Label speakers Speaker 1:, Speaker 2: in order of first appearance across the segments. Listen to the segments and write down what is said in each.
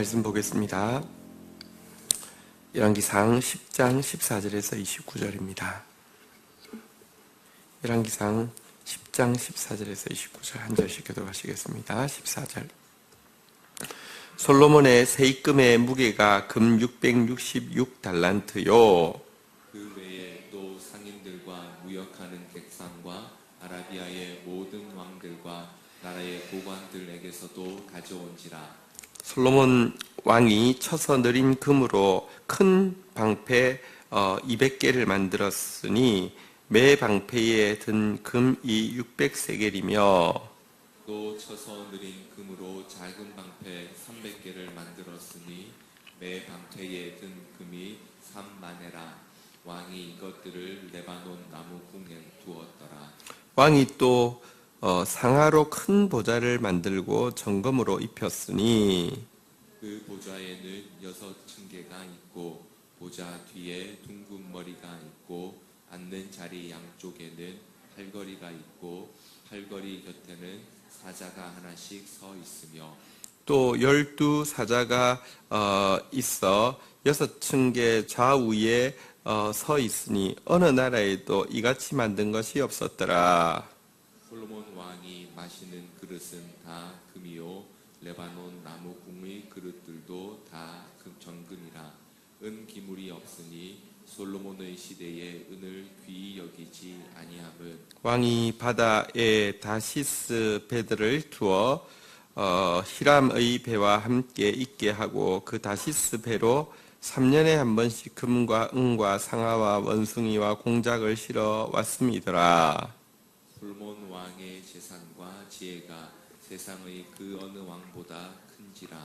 Speaker 1: 말씀 보겠습니다. 열왕기상 10장 14절에서 29절입니다. 열왕기상 10장 14절에서 29절 한 절씩 교독하시겠습니다. 14절. 솔로몬의 세입금의 무게가 금 666달란트요.
Speaker 2: 그 외에 또 상인들과 무역하는 객상과 아라비아의 모든 왕들과 나라의 고관들에게서도 가져온지라.
Speaker 1: 솔로몬 왕이 쳐서 느린 금으로 큰 방패 200개를 만들었으니 매 방패에 든 금이 600세겔이며
Speaker 2: 또 쳐서 느린 금으로 작은 방패 300개를 만들었으니 매 방패에 든 금이 3만에라. 왕이 이것들을 레바논 나무 궁에 두었더라.
Speaker 1: 왕이 또 상아로 큰 보좌를 만들고 정금으로 입혔으니
Speaker 2: 그 보좌에는 6층계가 있고 보좌 뒤에 둥근 머리가 있고 앉는 자리 양쪽에는 팔걸이가 있고 팔걸이 곁에는 사자가 하나씩 서 있으며
Speaker 1: 또 12사자가 있어 6층계 좌우에 서 있으니 어느 나라에도 이같이 만든 것이 없었더라.
Speaker 2: 솔로몬 왕이 마시는 그릇은 다 금이요 레바논 나무 궁의 그릇들도 다 정금이라. 은 기물이 없으니 솔로몬의 시대에 은을 귀히 여기지 아니함은
Speaker 1: 왕이 바다에 다시스 배들을 두어 히람의 배와 함께 있게 하고 그 다시스 배로 3년에 한 번씩 금과 은과 상아와 원숭이와 공작을 실어 왔음이더라.
Speaker 2: 솔로몬 왕의 재산과 지혜가 세상의 그 어느 왕보다 큰지라.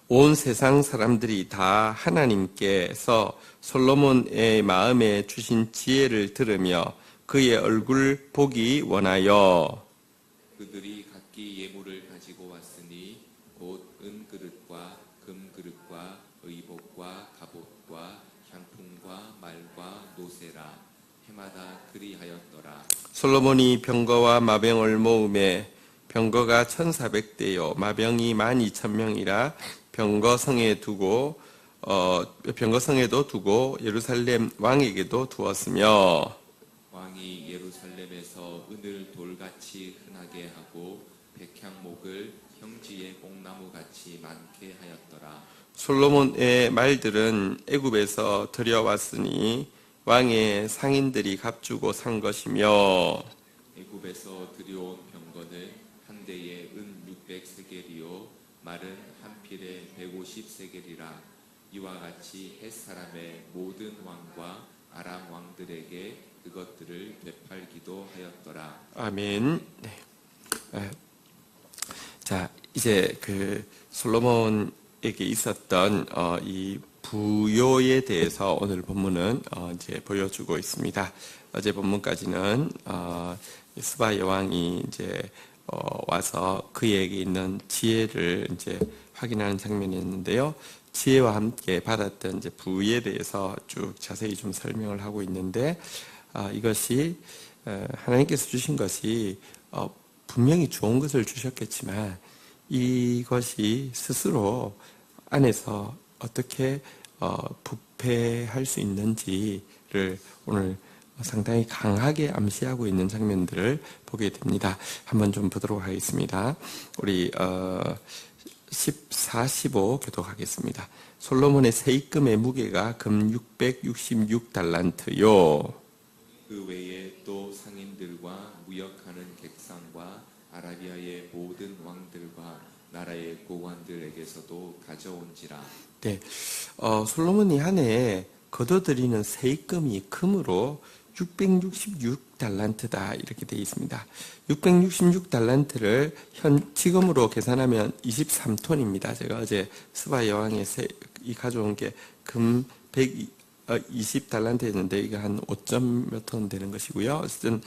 Speaker 1: 온 세상 사람들이 다 하나님께서 솔로몬의 마음에 주신 지혜를 들으며 그의 얼굴 보기 원하여
Speaker 2: 그들이 각기 예물을 가지고 왔으니 곧 은그릇과 금그릇과 의복과 갑옷과 향품과 말과 노새라. 해마다 그리하였더라.
Speaker 1: 솔로몬이 병거와 마병을 모음에 병거가 1400대요 마병이 12,000명이라 병거성에도 두고 예루살렘 왕에게도 두었으며
Speaker 2: 왕이 예루살렘에서 은을 돌같이 흔하게 하고 백향목을 형지의 뽕나무같이 많게 하였더라.
Speaker 1: 솔로몬의 말들은 애굽에서 들여왔으니 왕의 상인들이 값주고 산 것이며
Speaker 2: 애굽에서 들여온 병거는 한 대에 은 600세겔이요 말은 한 필에 150세겔이라. 이와 같이 햇사람의 모든 왕과 아람 왕들에게 그것들을 되팔기도 하였더라.
Speaker 1: 아멘. 네. 자, 이제 그 솔로몬에게 있었던 이 부요에 대해서 오늘 본문은 이제 보여주고 있습니다. 어제 본문까지는 스바 여왕이 이제 와서 그에게 있는 지혜를 이제 확인하는 장면이었는데요. 지혜와 함께 받았던 이제 부에 대해서 쭉 자세히 좀 설명을 하고 있는데 이것이 하나님께서 주신 것이 분명히 좋은 것을 주셨겠지만 이것이 스스로 안에서 어떻게 부패할 수 있는지를 오늘 상당히 강하게 암시하고 있는 장면들을 보게 됩니다. 한번 좀 보도록 하겠습니다. 우리 14, 15 교독하겠습니다. 솔로몬의 세입금의 무게가 금 666달란트요.
Speaker 2: 그 외에 또 상인들과 무역하는 객상과 아라비아의 모든 왕들과 나라의 고관들에게서도 가져온지라.
Speaker 1: 네, 솔로몬이 한 해에 거둬들이는 세입금이 금으로 666달란트다 이렇게 되어 있습니다. 666달란트를 지금으로 계산하면 23톤입니다. 제가 어제 스바 여왕의 이 가져온 게 금 120달란트였는데 이게 한 5점 몇 톤 되는 것이고요. 어쨌든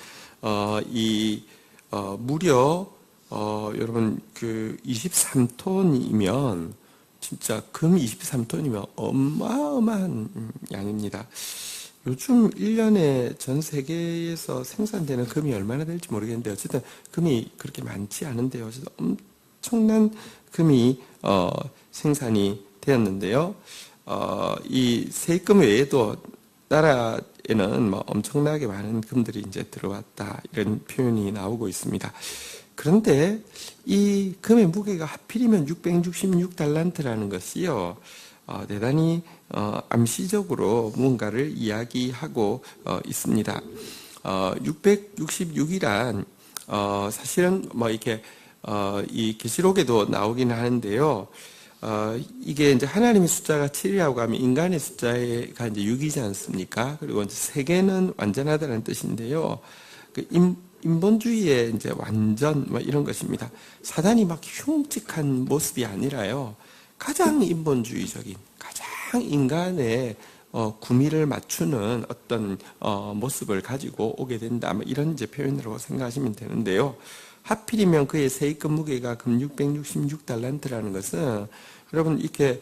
Speaker 1: 무려 여러분 그 23톤이면 진짜 금 23톤이면 어마어마한 양입니다. 요즘 1년에 전 세계에서 생산되는 금이 얼마나 될지 모르겠는데 어쨌든 금이 그렇게 많지 않은데요. 어쨌든 엄청난 금이 생산이 되었는데요. 이 세금 외에도 나라에는 뭐 엄청나게 많은 금들이 이제 들어왔다 이런 표현이 나오고 있습니다. 그런데 이 금의 무게가 하필이면 666달란트라는 것이요. 대단히 암시적으로 무언가를 이야기하고 있습니다. 666이란 사실은 뭐 이렇게 이 계시록에도 나오긴 하는데요. 이게 이제 하나님의 숫자가 7이라고 하면 인간의 숫자가 이제 6이지 않습니까? 그리고 이제 세계는 완전하다는 뜻인데요. 그 인본주의의 이제 완전 뭐 이런 것입니다. 사단이 막 흉측한 모습이 아니라요. 가장 인본주의적인, 가장 인간의 구미를 맞추는 어떤 모습을 가지고 오게 된다. 뭐 이런 이제 표현으로 생각하시면 되는데요. 하필이면 그의 세입금 무게가 금 666달란트라는 것은 여러분 이렇게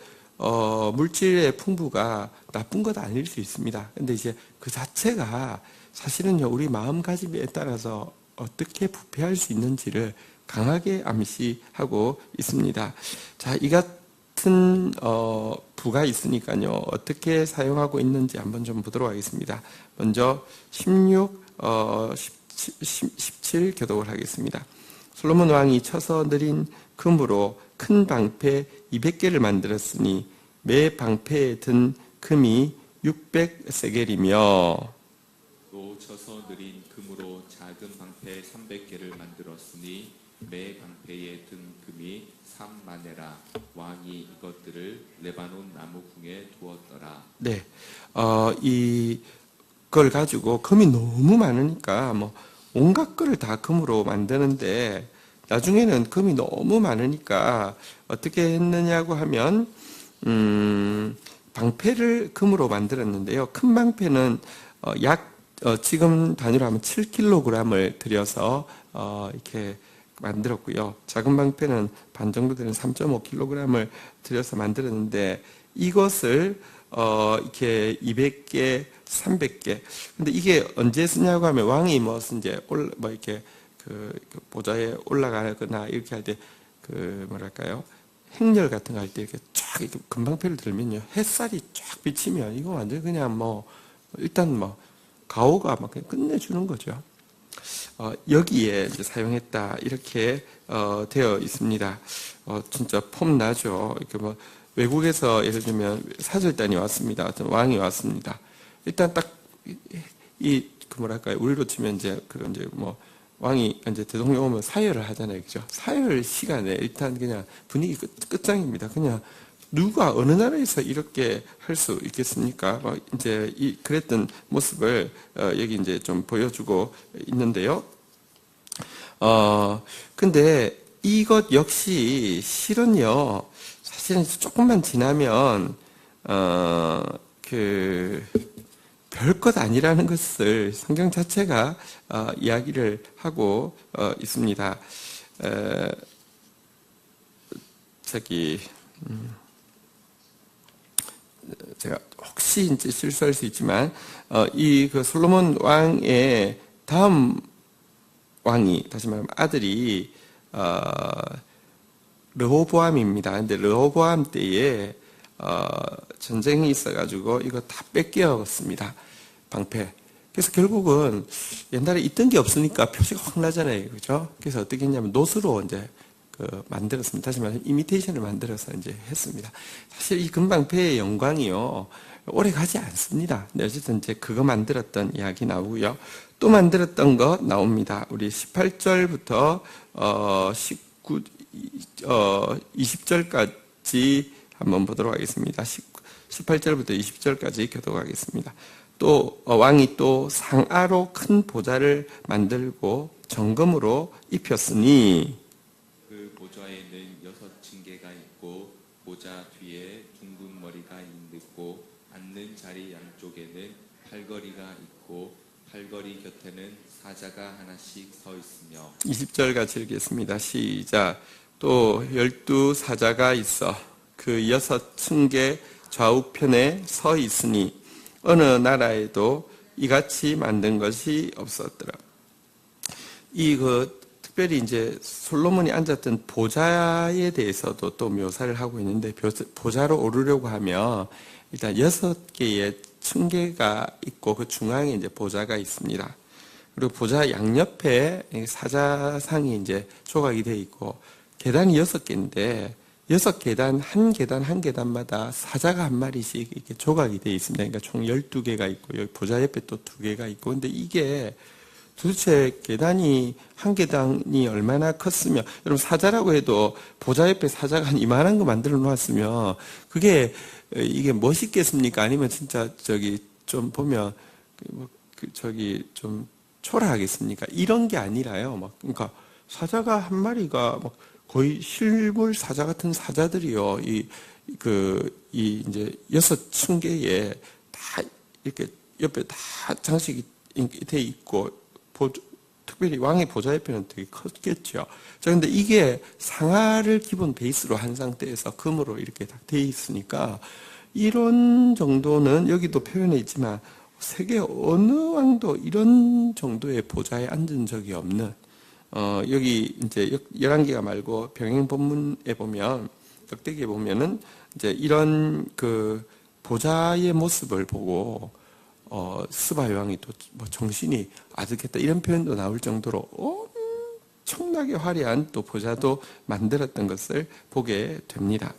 Speaker 1: 물질의 풍부가 나쁜 것 아닐 수 있습니다. 근데 이제 그 자체가 사실은요 우리 마음가짐에 따라서 어떻게 부패할 수 있는지를 강하게 암시하고 있습니다. 자, 이 같은 부가 있으니까요 어떻게 사용하고 있는지 한번 좀 보도록 하겠습니다. 먼저 17 교독을 하겠습니다. 솔로몬 왕이 쳐서 느린 금으로 큰 방패 200개를 만들었으니 매 방패에 든 금이 600세겔이며
Speaker 2: 또 쳐서 느린 금으로 작은 방패 300개를 만들었으니 매 방패에 든 금이 3마네라. 왕이 이것들을 레바논 나무궁에 두었더라.
Speaker 1: 네, 이걸 가지고 금이 너무 많으니까 뭐 온갖 거를 다 금으로 만드는데 나중에는 금이 너무 많으니까 어떻게 했느냐고 하면 방패를 금으로 만들었는데요. 큰 방패는 지금 단위로 하면 7kg을 들여서 이렇게 만들었고요. 작은 방패는 반 정도 되는 3.5kg을 들여서 만들었는데 이것을 이렇게 200개, 300개. 근데 이게 언제 쓰냐고 하면 왕이 이제 이렇게 그 보좌에 올라가거나 이렇게 할 때 뭐랄까요? 행렬 같은 거 할 때 이렇게 쫙 이렇게 금방패를 들면요. 햇살이 쫙 비치면 이거 완전 그냥 일단 가오가 막 그냥 끝내주는 거죠. 여기에 이제 사용했다 이렇게 되어 있습니다. 진짜 폼 나죠. 이렇게 외국에서 예를 들면 사절단이 왔습니다. 어떤 왕이 왔습니다. 일단 딱 뭐랄까요? 우리로 치면 이제 왕이 이제 대통령 오면 사열을 하잖아요, 그죠? 사열 시간에 일단 그냥 분위기 끝장입니다. 그냥 누가 어느 나라에서 이렇게 할 수 있겠습니까? 이제 그랬던 모습을 여기 이제 좀 보여주고 있는데요. 근데 이것 역시 실은요, 사실은 조금만 지나면 별것 아니라는 것을 성경 자체가 이야기를 하고 있습니다. 제가 혹시 이제 실수할 수 있지만 그 솔로몬 왕의 다음 왕이 다시 말하면 아들이 르호보암입니다. 근데 르호보암 때에 전쟁이 있어가지고 이거 다 뺏겨갔습니다. 방패. 그래서 결국은 옛날에 있던 게 없으니까 표시가 확 나잖아요. 그죠? 그래서 어떻게 했냐면 노스로 이제 만들었습니다. 다시 말해서 이미테이션을 만들어서 이제 했습니다. 사실 이 금방패의 영광이요. 오래 가지 않습니다. 근데 어쨌든 이제 그거 만들었던 이야기 나오고요. 또 만들었던 거 나옵니다. 우리 18절부터 20절까지 한번 보도록 하겠습니다. 18절부터 20절까지 교독하겠습니다. 또 왕이 또 상아로 큰 보좌를 만들고 정금으로 입혔으니
Speaker 2: 그 보좌에는 6층계가 있고 보좌 뒤에 둥근 머리가 있고 앉는 자리 양쪽에는 팔걸이가 있고 팔걸이 곁에는 사자가 하나씩 서 있으며
Speaker 1: 20절 같이 읽겠습니다. 시작. 또 12사자가 있어 그 6층계 좌우편에 서 있으니 어느 나라에도 이같이 만든 것이 없었더라. 특별히 이제 솔로몬이 앉았던 보좌에 대해서도 또 묘사를 하고 있는데, 보좌로 오르려고 하면 일단 6개의 층계가 있고 그 중앙에 이제 보좌가 있습니다. 그리고 보좌 양옆에 사자상이 이제 조각이 되어 있고, 계단이 6개인데 6계단, 한 계단 한 계단마다 사자가 한 마리씩 이렇게 조각이 되어 있습니다. 그러니까 총 12개가 있고, 여기 보좌 옆에 또 2개가 있고, 근데 이게 도대체 계단이, 한 계단이 얼마나 컸으면, 여러분 사자라고 해도 보좌 옆에 사자가 한 이만한 거 만들어 놓았으면, 그게, 이게 멋있겠습니까? 아니면 진짜 좀 보면, 좀 초라하겠습니까? 이런 게 아니라요. 그러니까 사자가 한 마리가 거의 실물 사자 같은 사자들이요. 이제 6층계에 다 이렇게 옆에 다 장식이 돼 있고, 특별히 왕의 보좌 옆에는 되게 컸겠죠. 자, 근데 이게 상아를 기본 베이스로 한 상태에서 금으로 이렇게 다 돼 있으니까, 이런 정도는 여기도 표현해 있지만, 세계 어느 왕도 이런 정도의 보좌에 앉은 적이 없는, 여기 이제 11개가 말고 병행 본문에 보면, 역대기에 보면은 이제 이런 그 보좌의 모습을 보고, 스바 여왕이 또 정신이 아득했다 이런 표현도 나올 정도로 엄청나게 화려한 또 보좌도 만들었던 것을 보게 됩니다.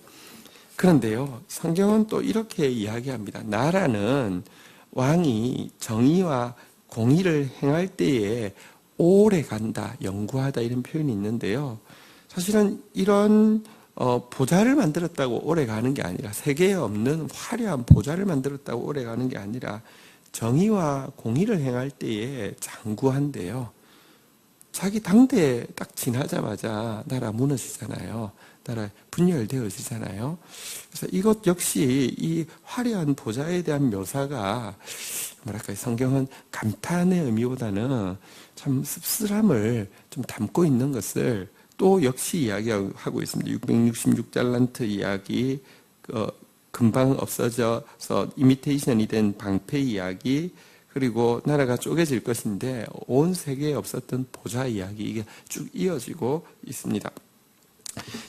Speaker 1: 그런데요, 성경은 또 이렇게 이야기합니다. 나라는 왕이 정의와 공의를 행할 때에 오래 간다, 영구하다 이런 표현이 있는데요. 사실은 이런 보좌를 만들었다고 오래 가는 게 아니라, 세계에 없는 화려한 보좌를 만들었다고 오래 가는 게 아니라 정의와 공의를 행할 때에 장구한데요. 자기 당대에 딱 지나자마자 나라 무너지잖아요. 나라 분열되어지잖아요. 그래서 이것 역시 이 화려한 보좌에 대한 묘사가 뭐랄까요, 성경은 감탄의 의미보다는 참 씁쓸함을 좀 담고 있는 것을 또 역시 이야기하고 있습니다. 666달란트 이야기, 금방 없어져서 이미테이션이 된 방패 이야기, 그리고 나라가 쪼개질 것인데 온 세계에 없었던 보좌 이야기, 이게 쭉 이어지고 있습니다.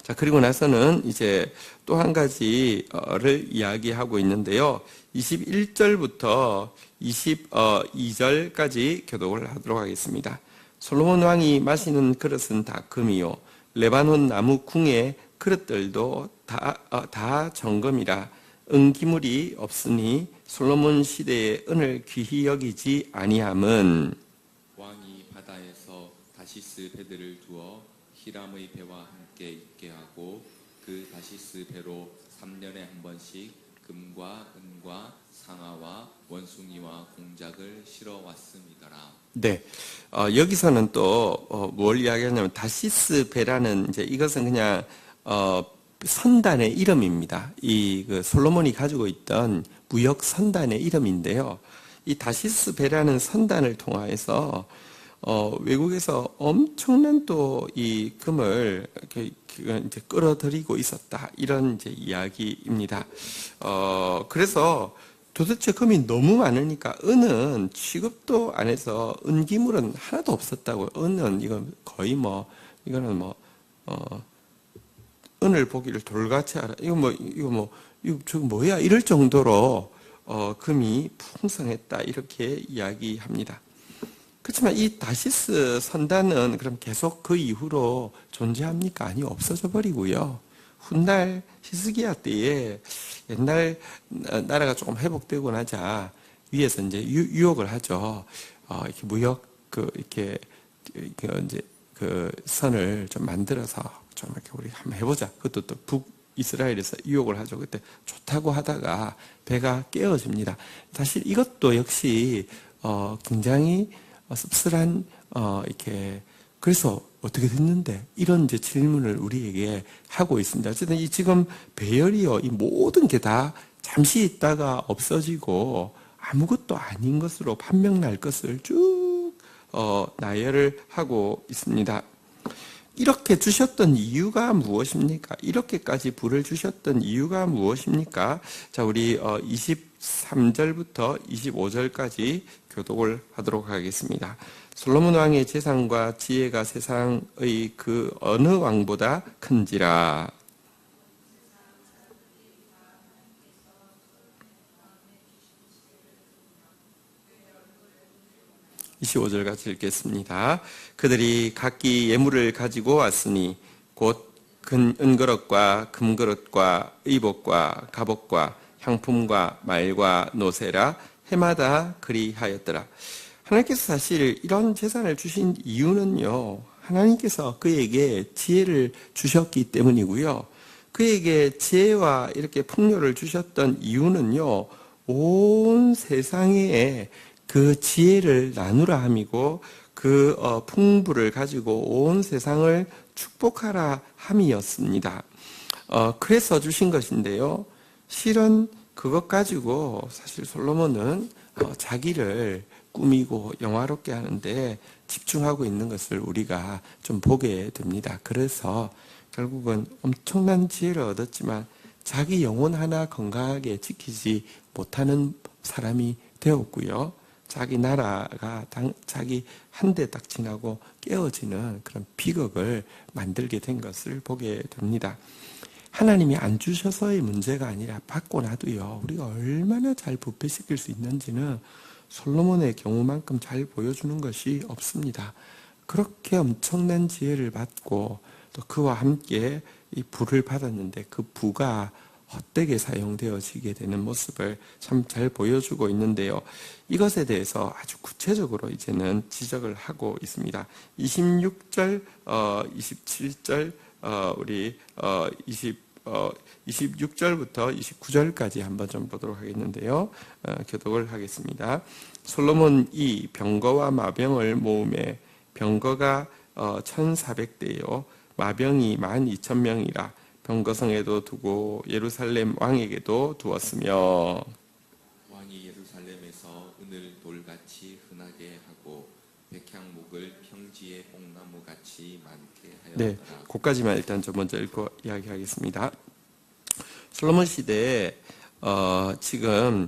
Speaker 1: 자, 그리고 나서는 이제 또 한 가지를 이야기하고 있는데요. 21절부터 22절까지 교독을 하도록 하겠습니다. 솔로몬 왕이 마시는 그릇은 다 금이요, 레바논 나무 궁의 그릇들도 다 정금이라. 은기물이 없으니 솔로몬 시대의 은을 귀히 여기지 아니함은,
Speaker 2: 왕이 바다에서 다시스 배들을 두어 히람의 배와 함께 있게 하고, 그 다시스 배로 3년에 한 번씩 금과 은과 상아와 원숭이와 공작을 실어 왔음이더라.
Speaker 1: 네, 여기서는 또 뭘 이야기하냐면, 다시스 배라는 이제 이것은 그냥 선단의 이름입니다. 그 솔로몬이 가지고 있던 무역 선단의 이름인데요. 이 다시스 배라는 선단을 통하여서 외국에서 엄청난 또 이 금을 이제 끌어들이고 있었다, 이런 이제 이야기입니다. 그래서 도대체 금이 너무 많으니까 은은 취급도 안 해서 은기물은 하나도 없었다고요. 은은 이건 거의 이거는 은을 보기를 돌같이 알아. 이거 저거 뭐야? 이럴 정도로 금이 풍성했다, 이렇게 이야기합니다. 그렇지만 이 다시스 선단은 그럼 계속 그 이후로 존재합니까? 아니, 없어져 버리고요. 훗날 히스기야 때에 옛날 나라가 조금 회복되고 나자 위에서 이제 유혹을 하죠. 이렇게 무역 이렇게 이제 선을 좀 만들어서 좀 이렇게 우리 한번 해보자. 그것도 또 북이스라엘에서 유혹을 하죠. 그때 좋다고 하다가 배가 깨어집니다. 사실 이것도 역시 굉장히 씁쓸한 이렇게, 그래서 어떻게 됐는데, 이런 이제 질문을 우리에게 하고 있습니다. 어쨌든 이 지금 배열이요, 이 모든 게 다 잠시 있다가 없어지고 아무것도 아닌 것으로 판명날 것을 쭉 나열을 하고 있습니다. 이렇게 주셨던 이유가 무엇입니까? 이렇게까지 부를 주셨던 이유가 무엇입니까? 자, 우리 23절부터 25절까지 교독을 하도록 하겠습니다. 솔로몬 왕의 재산과 지혜가 세상의 그 어느 왕보다 큰지라. 25절 같이 읽겠습니다. 그들이 각기 예물을 가지고 왔으니 곧 은그릇과 금그릇과 의복과 갑옷과 향품과 말과 노새라 해마다 그리하였더라. 하나님께서 사실 이런 재산을 주신 이유는요, 하나님께서 그에게 지혜를 주셨기 때문이고요. 그에게 지혜와 이렇게 풍요를 주셨던 이유는요, 온 세상에 그 지혜를 나누라 함이고 그 풍부를 가지고 온 세상을 축복하라 함이었습니다. 그래서 주신 것인데요. 실은 그것 가지고 사실 솔로몬은 자기를 꾸미고 영화롭게 하는데 집중하고 있는 것을 우리가 좀 보게 됩니다. 그래서 결국은 엄청난 지혜를 얻었지만 자기 영혼 하나 건강하게 지키지 못하는 사람이 되었고요. 자기 나라가 자기 한 대 딱 지나고 깨어지는 그런 비극을 만들게 된 것을 보게 됩니다. 하나님이 안 주셔서의 문제가 아니라 받고 나도요, 우리가 얼마나 잘 부패시킬 수 있는지는 솔로몬의 경우만큼 잘 보여주는 것이 없습니다. 그렇게 엄청난 지혜를 받고 또 그와 함께 이 부를 받았는데 그 부가 헛되게 사용되어지게 되는 모습을 참 잘 보여주고 있는데요. 이것에 대해서 아주 구체적으로 이제는 지적을 하고 있습니다. 26절, 27절, 우리 26절부터 29절까지 한번 좀 보도록 하겠는데요. 교독을 하겠습니다. 솔로몬이 병거와 마병을 모음에 병거가 1400대요. 마병이 12,000명이라 병거성에도 두고 예루살렘 왕에게도 두었으며
Speaker 2: 왕이 예루살렘에서 은을 돌같이 흔하게 하고 백향목을 평지의 뽕나무같이 많게 하였더라.
Speaker 1: 네, 그까지만 일단 좀 먼저 읽고 이야기하겠습니다. 솔로몬 시대에 지금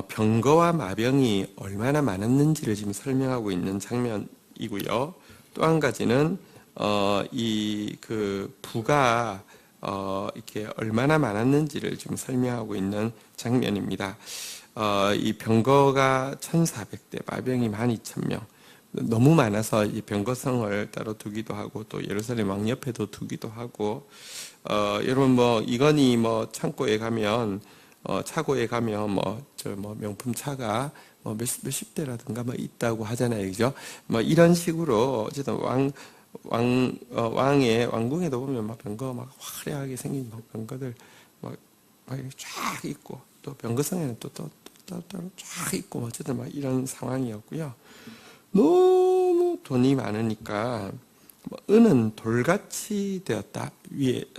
Speaker 1: 병거와 마병이 얼마나 많았는지를 지금 설명하고 있는 장면이고요. 또 한 가지는 이 그 부가 이렇게 얼마나 많았는지를 지금 설명하고 있는 장면입니다. 이 병거가 1,400대, 마병이 12,000명. 너무 많아서 이 병거성을 따로 두기도 하고 또 예루살렘 왕 옆에도 두기도 하고 여러분 뭐 이건희 뭐 창고에 가면 차고에 가면 뭐 명품 차가 뭐 몇십 대라든가 뭐 있다고 하잖아요, 그죠? 뭐 이런 식으로 어쨌든 왕의 왕궁에도 보면 막 병거 막 화려하게 생긴 병거들 막 쫙 있고 또 병거성에는 또 따로 쫙 있고 어쨌든 막 이런 상황이었고요. 너무 돈이 많으니까 은은 돌같이 되었다.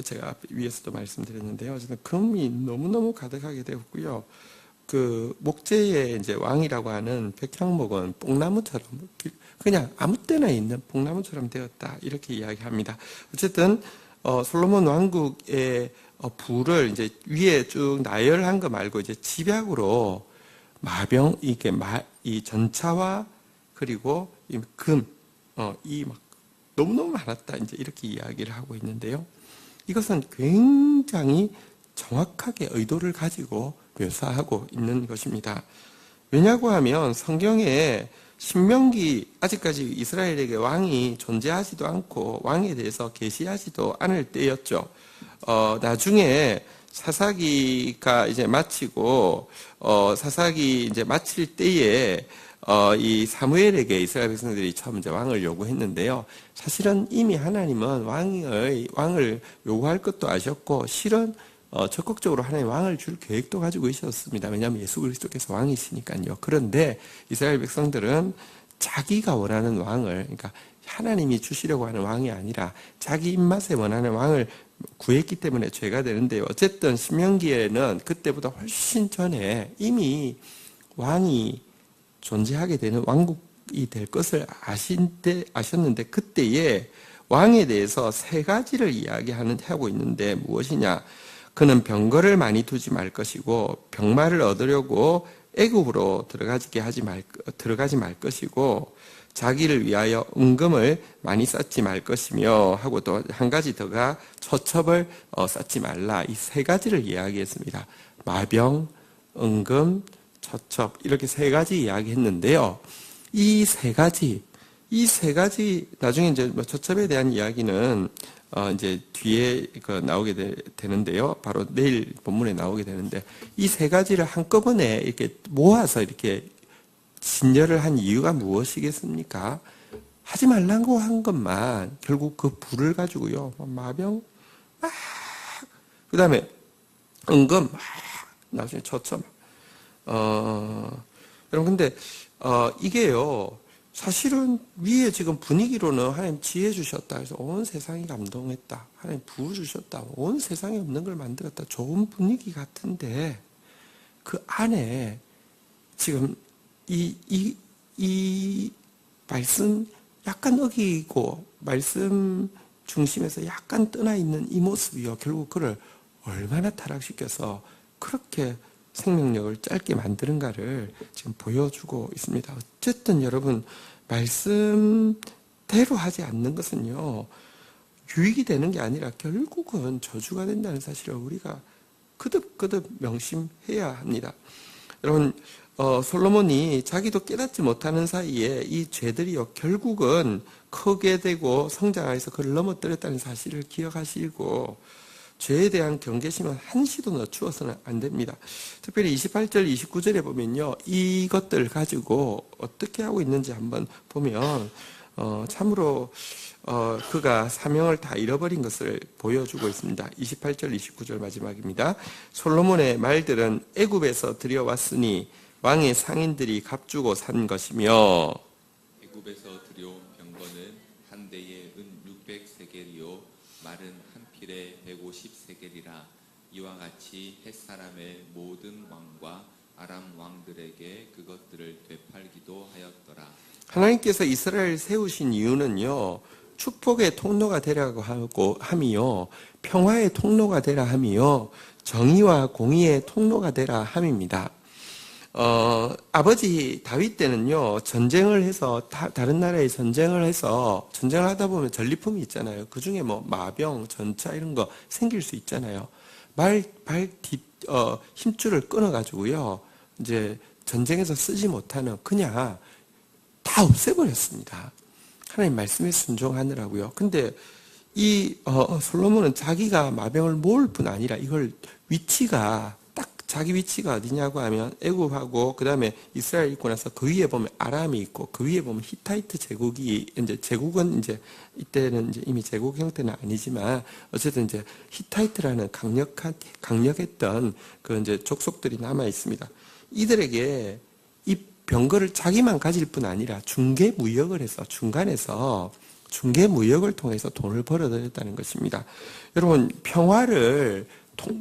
Speaker 1: 제가 위에서도 말씀드렸는데요. 어쨌든 금이 너무너무 가득하게 되었고요. 그 목재의 이제 왕이라고 하는 백향목은 뽕나무처럼 그냥 아무 때나 있는 뽕나무처럼 되었다. 이렇게 이야기합니다. 어쨌든 솔로몬 왕국의 부를 이제 위에 쭉 나열한 거 말고 이제 집약으로 마병 이 전차와 그리고 이 금, 이 막 너무너무 많았다. 이제 이렇게 이야기를 하고 있는데요. 이것은 굉장히 정확하게 의도를 가지고 묘사하고 있는 것입니다. 왜냐고 하면 성경에 신명기 아직까지 이스라엘에게 왕이 존재하지도 않고 왕에 대해서 계시하지도 않을 때였죠. 나중에 사사기가 이제 마치고 사사기 이제 마칠 때에 이 사무엘에게 이스라엘 백성들이 처음 이제 왕을 요구했는데요. 사실은 이미 하나님은 왕을 요구할 것도 아셨고, 실은 적극적으로 하나님 왕을 줄 계획도 가지고 있었습니다. 왜냐하면 예수 그리스도께서 왕이시니까요. 그런데 이스라엘 백성들은 자기가 원하는 왕을, 그러니까 하나님이 주시려고 하는 왕이 아니라 자기 입맛에 원하는 왕을 구했기 때문에 죄가 되는데요. 어쨌든 신명기에는 그때보다 훨씬 전에 이미 왕이 존재하게 되는 왕국이 될 것을 아셨는데 그때에 왕에 대해서 세 가지를 하고 있는데 무엇이냐? 그는 병거를 많이 두지 말 것이고 병마를 얻으려고 애굽으로 들어가지 말 것이고 자기를 위하여 은금을 많이 쌓지 말 것이며 하고 또 한 가지 더가 처첩을 쌓지 말라. 이 세 가지를 이야기했습니다. 마병, 은금, 처첩 이렇게 세 가지 이야기했는데요. 이 세 가지 나중에 이제 처첩에 대한 이야기는 이제 뒤에 나오게 되는데요. 바로 내일 본문에 나오게 되는데 이 세 가지를 한꺼번에 이렇게 모아서 이렇게 진열을 한 이유가 무엇이겠습니까? 하지 말라고 한 것만 결국 그 불을 가지고요. 마병 그 다음에 은금 나중에 처첩 여러분 근데 이게요. 사실은 위에 지금 분위기로는 하나님 지혜 주셨다 해서 온 세상이 감동했다. 하나님 부어 주셨다. 온 세상에 없는 걸 만들었다. 좋은 분위기 같은데 그 안에 지금 이 말씀 약간 어기고 말씀 중심에서 약간 떠나 있는 이 모습이요. 결국 그를 얼마나 타락시켜서 그렇게 생명력을 짧게 만드는가를 지금 보여주고 있습니다. 어쨌든 여러분 말씀대로 하지 않는 것은요. 유익이 되는 게 아니라 결국은 저주가 된다는 사실을 우리가 거듭 명심해야 합니다. 여러분 솔로몬이 자기도 깨닫지 못하는 사이에 이 죄들이요 결국은 크게 되고 성장해서 그를 넘어뜨렸다는 사실을 기억하시고 죄에 대한 경계심은 한시도 늦추어서는 안 됩니다. 특별히 28절, 29절에 보면요. 이것들 가지고 어떻게 하고 있는지 한번 보면 참으로 그가 사명을 다 잃어버린 것을 보여주고 있습니다. 28절, 29절 마지막입니다. 솔로몬의 말들은 애굽에서 들여왔으니 왕의 상인들이 값주고 산 것이며
Speaker 2: 애굽에서 들여온 병거는 한 대에 은 600세겔이요 말은 한 필에 150세겔이라 이와 같이 햇사람의 모든 왕과 아람 왕들에게 그것들을 되팔기도 하였더라.
Speaker 1: 하나님께서 이스라엘을 세우신 이유는요. 축복의 통로가 되라고 함이요. 평화의 통로가 되라 함이요. 정의와 공의의 통로가 되라 함입니다. 아버지 다윗 때는요, 전쟁을 해서, 다른 나라에 전쟁을 하다 보면 전리품이 있잖아요. 그 중에 뭐, 마병, 전차 이런 거 생길 수 있잖아요. 힘줄을 끊어가지고요, 이제 전쟁에서 쓰지 못하는 그냥 다 없애버렸습니다. 하나님 말씀에 순종하느라고요. 근데 솔로몬은 자기가 마병을 모을 뿐 아니라 이걸 자기 위치가 어디냐고 하면 애굽하고 그 다음에 이스라엘 있고 나서 그 위에 보면 아람이 있고 그 위에 보면 히타이트 제국은 이제 이때는 이제 이미 제국 형태는 아니지만 어쨌든 이제 히타이트라는 강력했던 그 이제 족속들이 남아 있습니다. 이들에게 이 병거를 자기만 가질 뿐 아니라 중개 무역을 해서 중간에서 중개 무역을 통해서 돈을 벌어들였다는 것입니다. 여러분 평화를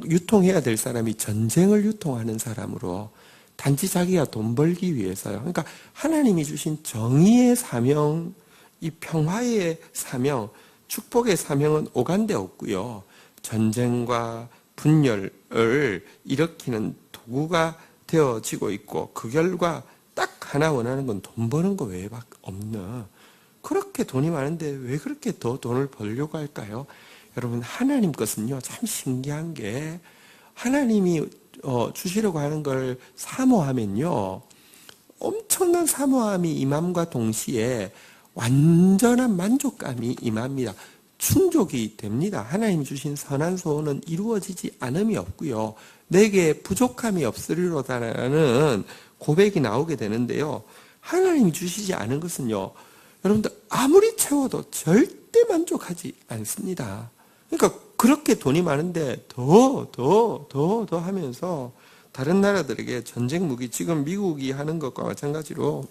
Speaker 1: 유통해야 될 사람이 전쟁을 유통하는 사람으로 단지 자기가 돈 벌기 위해서요. 그러니까 하나님이 주신 정의의 사명, 이 평화의 사명, 축복의 사명은 오간데 없고요. 전쟁과 분열을 일으키는 도구가 되어지고 있고 그 결과 딱 하나 원하는 건 돈 버는 거 외에밖에 없는 그렇게 돈이 많은데 왜 그렇게 더 돈을 벌려고 할까요? 여러분 하나님 것은요 참 신기한 게 하나님이 주시려고 하는 걸 사모하면요 엄청난 사모함이 임함과 동시에 완전한 만족감이 임합니다. 충족이 됩니다. 하나님 주신 선한 소원은 이루어지지 않음이 없고요. 내게 부족함이 없으리로다라는 고백이 나오게 되는데요. 하나님이 주시지 않은 것은요. 여러분들 아무리 채워도 절대 만족하지 않습니다. 그러니까 그렇게 돈이 많은데 더 하면서 다른 나라들에게 전쟁 무기, 지금 미국이 하는 것과 마찬가지로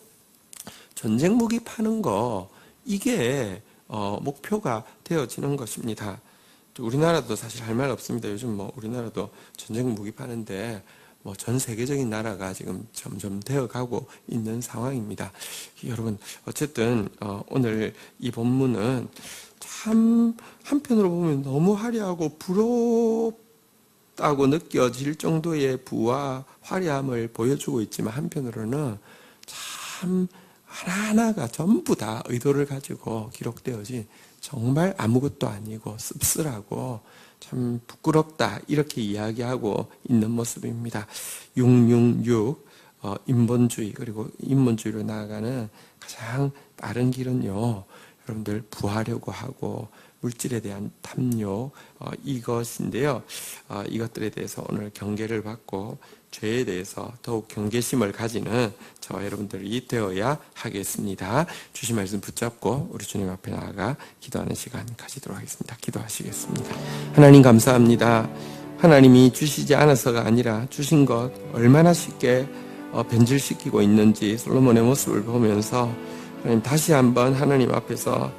Speaker 1: 전쟁 무기 파는 거 이게 목표가 되어지는 것입니다. 우리나라도 사실 할 말 없습니다. 요즘 뭐 우리나라도 전쟁 무기 파는데 뭐 전 세계적인 나라가 지금 점점 되어가고 있는 상황입니다. 여러분 어쨌든 오늘 이 본문은 참 한편으로 보면 너무 화려하고 부럽다고 느껴질 정도의 부와 화려함을 보여주고 있지만 한편으로는 참 하나하나가 전부 다 의도를 가지고 기록되어진 정말 아무것도 아니고 씁쓸하고 참 부끄럽다 이렇게 이야기하고 있는 모습입니다. 666 인본주의 그리고 인본주의로 나아가는 가장 빠른 길은요. 여러분들 부하려고 하고 물질에 대한 탐욕 이것인데요. 이것들에 대해서 오늘 경계를 받고 죄에 대해서 더욱 경계심을 가지는 저와 여러분들이 되어야 하겠습니다. 주신 말씀 붙잡고 우리 주님 앞에 나아가 기도하는 시간 가지도록 하겠습니다. 기도하시겠습니다. 하나님 감사합니다. 하나님이 주시지 않아서가 아니라 주신 것 얼마나 쉽게 변질시키고 있는지 솔로몬의 모습을 보면서 하나님 다시 한번 하나님 앞에서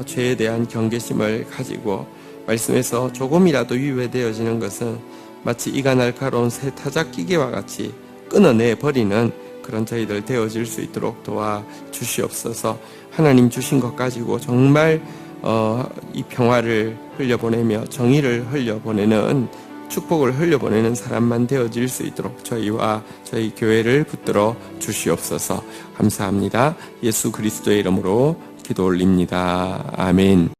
Speaker 1: 죄에 대한 경계심을 가지고 말씀에서 조금이라도 유예되어지는 것은 마치 이가 날카로운 새 타작기계와 같이 끊어내 버리는 그런 저희들 되어질 수 있도록 도와 주시옵소서. 하나님 주신 것 가지고 정말 이 평화를 흘려보내며 정의를 흘려보내는 축복을 흘려보내는 사람만 되어질 수 있도록 저희와 저희 교회를 붙들어 주시옵소서. 감사합니다. 예수 그리스도의 이름으로 기도 올립니다. 아멘.